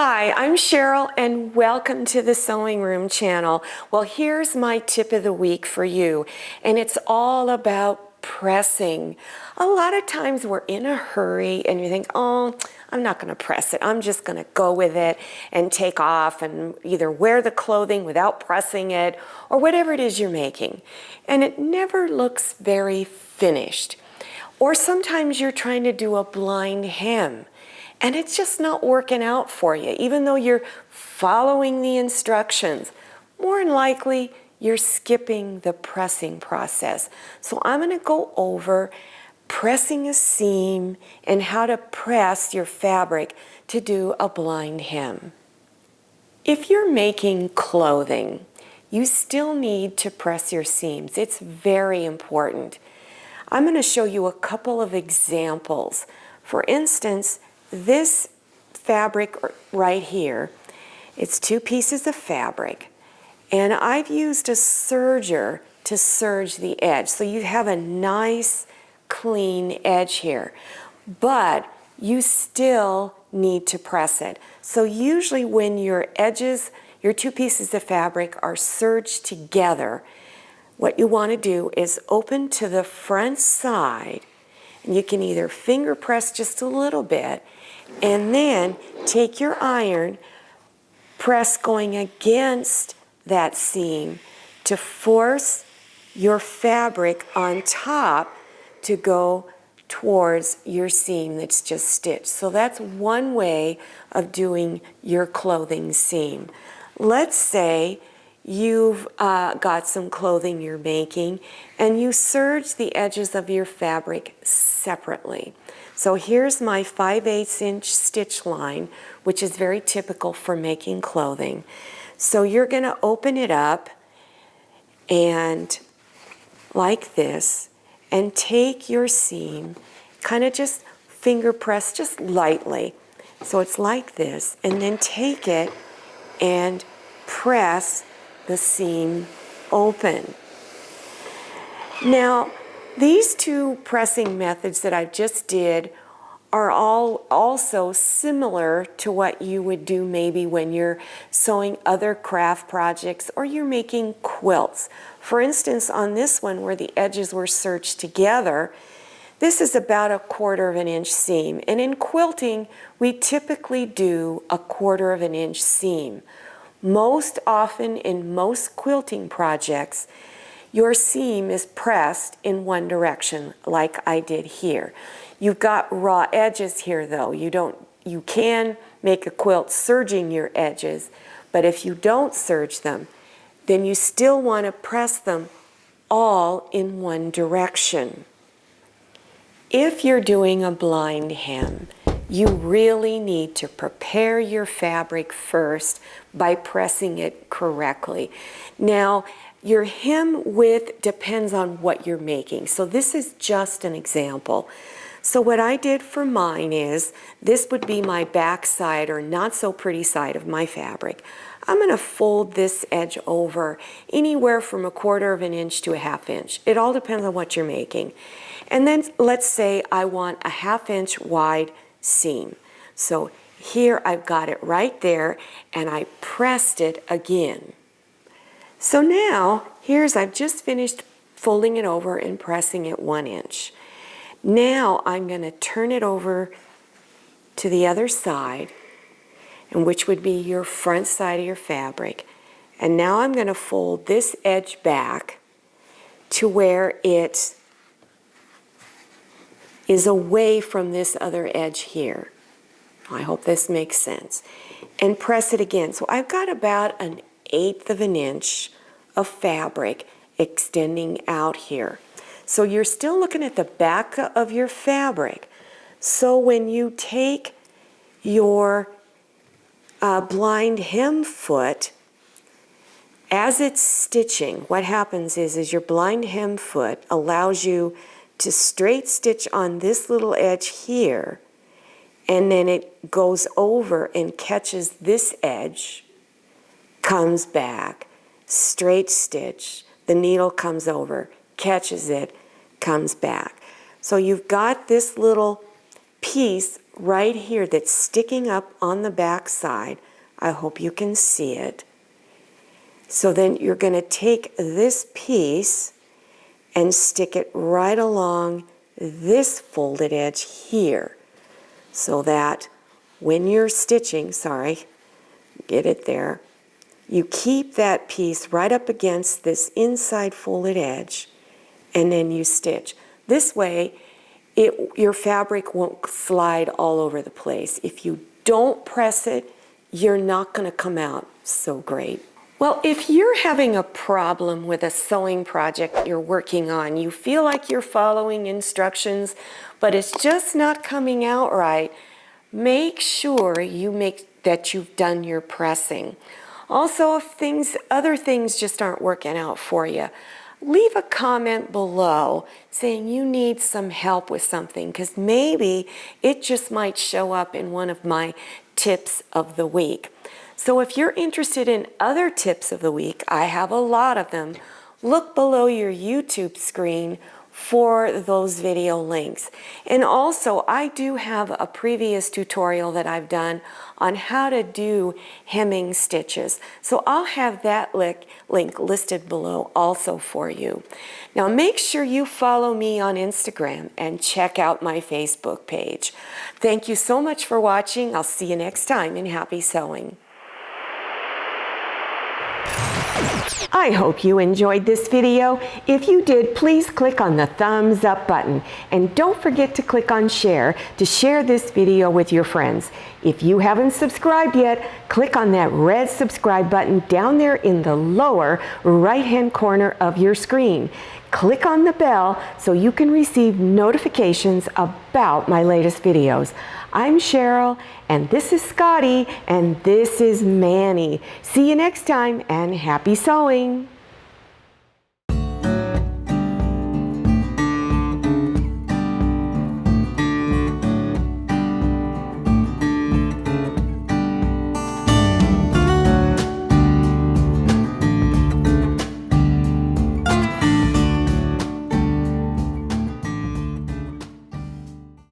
Hi, I'm Cheryl and welcome to the Sewing Room channel. Well, here's my tip of the week for you, and it's all about pressing. A lot of times we're in a hurry and you think, oh, I'm not going to press it. I'm just going to go with it and take off and either wear the clothing without pressing it or whatever it is you're making. And it never looks very finished. Or sometimes you're trying to do a blind hem and it's just not working out for you, even though you're following the instructions. More than likely, you're skipping the pressing process. So I'm going to go over pressing a seam and how to press your fabric to do a blind hem. If you're making clothing, you still need to press your seams. It's very important. I'm going to show you a couple of examples. For instance, this fabric right here, it's two pieces of fabric, and I've used a serger to serge the edge. So you have a nice, clean edge here, but you still need to press it. So usually when your edges, your two pieces of fabric are serged together, what you want to do is open to the front side, and you can either finger press just a little bit, and then take your iron, press going against that seam to force your fabric on top to go towards your seam that's just stitched. So that's one way of doing your clothing seam. Let's say you've got some clothing you're making and you serge the edges of your fabric separately. So here's my 5/8 inch stitch line, which is very typical for making clothing. So you're going to open it up and like this, and take your seam, kind of just finger press just lightly. So it's like this, and then take it and press the seam open. Now, these two pressing methods that I just did are all also similar to what you would do maybe when you're sewing other craft projects or you're making quilts. For instance, on this one where the edges were serged together, this is about 1/4 inch seam. And in quilting, we typically do 1/4 inch seam. Most often in most quilting projects, your seam is pressed in one direction, like I did here. You've got raw edges here though. You can make a quilt serging your edges, but if you don't serge them, then you still want to press them all in one direction. If you're doing a blind hem, you really need to prepare your fabric first by pressing it correctly. Now, your hem width depends on what you're making. So this is just an example. So what I did for mine is, this would be my back side or not so pretty side of my fabric. I'm going to fold this edge over anywhere from 1/4 inch to 1/2 inch. It all depends on what you're making. And then let's say I want a 1/2 inch wide seam. So here I've got it right there, and I pressed it again. So now, I've just finished folding it over and pressing it 1 inch. Now I'm going to turn it over to the other side, and which would be your front side of your fabric. And now I'm going to fold this edge back to where it is away from this other edge here. I hope this makes sense. And press it again. So I've got about 1/8 inch of fabric extending out here. So you're still looking at the back of your fabric. So when you take your blind hem foot, as it's stitching, what happens is your blind hem foot allows you to straight stitch on this little edge here, and then it goes over and catches this edge, comes back, straight stitch, the needle comes over, catches it, comes back. So you've got this little piece right here that's sticking up on the back side. I hope you can see it. So then you're going to take this piece and stick it right along this folded edge here, so that when you're stitching, get it there, you keep that piece right up against this inside folded edge, and then you stitch. This way, your fabric won't slide all over the place. If you don't press it, you're not going to come out so great. Well, if you're having a problem with a sewing project you're working on, you feel like you're following instructions, but it's just not coming out right, make sure that you've done your pressing. Also, if other things just aren't working out for you, leave a comment below saying you need some help with something, because maybe it just might show up in one of my tips of the week. So if you're interested in other tips of the week, I have a lot of them. Look below your YouTube screen for those video links. And also, I do have a previous tutorial that I've done on how to do hemming stitches. So I'll have that link listed below also for you. Now make sure you follow me on Instagram and check out my Facebook page. Thank you so much for watching. I'll see you next time, and happy sewing. I hope you enjoyed this video. If you did, please click on the thumbs up button, and don't forget to click on share to share this video with your friends. If you haven't subscribed yet, click on that red subscribe button down there in the lower right-hand corner of your screen. Click on the bell so you can receive notifications about my latest videos. I'm Cheryl, and this is Scotty, and this is Manny. See you next time, and happy sewing!